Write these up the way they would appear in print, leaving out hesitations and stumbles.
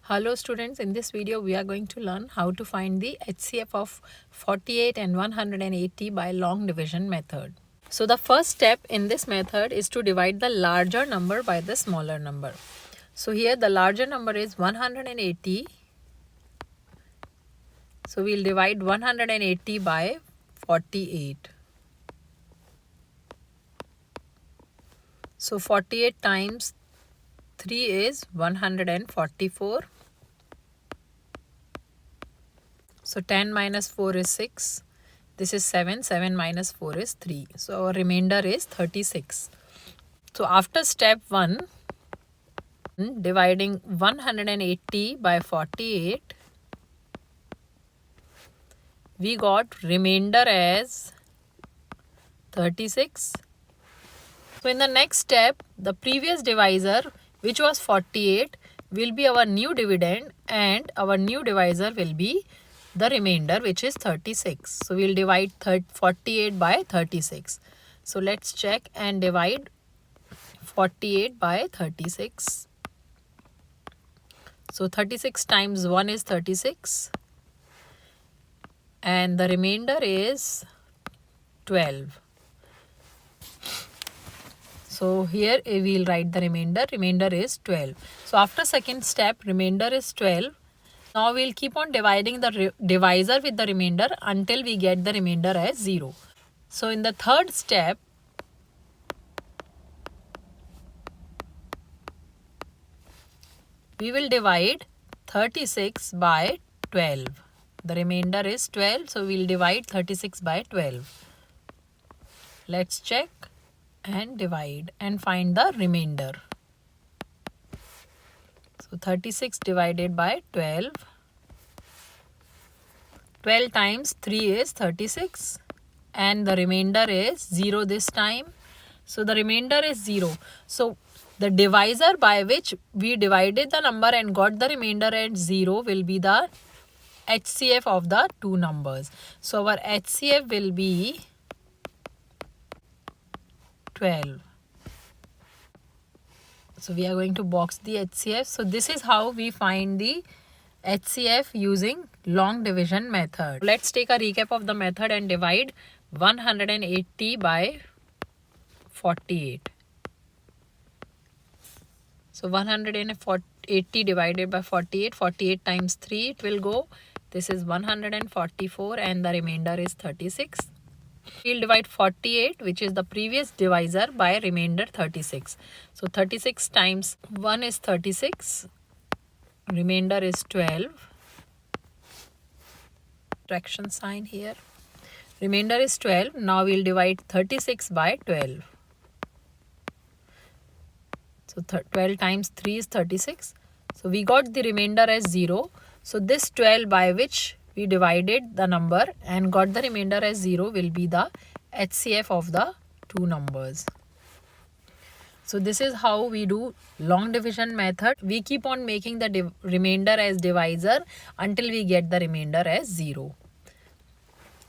Hello students, in this video we are going to learn how to find the HCF of 48 and 180 by long division method. So the first step in this method is to divide the larger number by the smaller number. So here the larger number is 180. So we'll divide 180 by 48. So 48 times 3 is 144. So 10 minus 4 is 6. This is 7. 7 minus 4 is 3. So our remainder is 36. So after step 1, dividing 180 by 48, we got remainder as 36. So in the next step, the previous divisor, which was 48, will be our new dividend, and our new divisor will be the remainder, which is 36. So we'll divide 48 by 36. So let's check and divide 48 by 36. So 36 times 1 is 36. And the remainder is 12. So here we'll write the remainder. Remainder is 12. So after second step, remainder is 12. Now we'll keep on dividing the divisor with the remainder until we get the remainder as 0. So in the third step, we will divide 36 by 12. The remainder is 12, so we'll divide 36 by 12. Let's check and divide and find the remainder. So 36 divided by 12. 12 times 3 is 36, and the remainder is 0 this time. So the remainder is 0. So the divisor by which we divided the number and got the remainder at 0 will be the HCF of the two numbers. So our HCF will be 12. So we are going to box the HCF. So this is how we find the HCF using long division method. Let's take a recap of the method and divide 180 by 48. So 180 divided by 48. 48 times 3 it will go. This is 144 and the remainder is 36. We'll divide 48, which is the previous divisor, by remainder 36. So 36 times 1 is 36. Remainder is 12. Fraction sign here. Remainder is 12. Now we'll divide 36 by 12. So 12 times 3 is 36. So we got the remainder as 0. So this 12 by which we divided the number and got the remainder as 0 will be the HCF of the two numbers. So this is how we do long division method. We keep on making the remainder as divisor until we get the remainder as 0.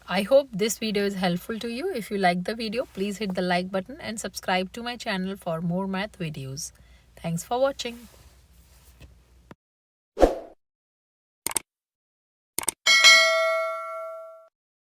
I hope this video is helpful to you. If you like the video, please hit the like button and subscribe to my channel for more math videos. Thanks for watching.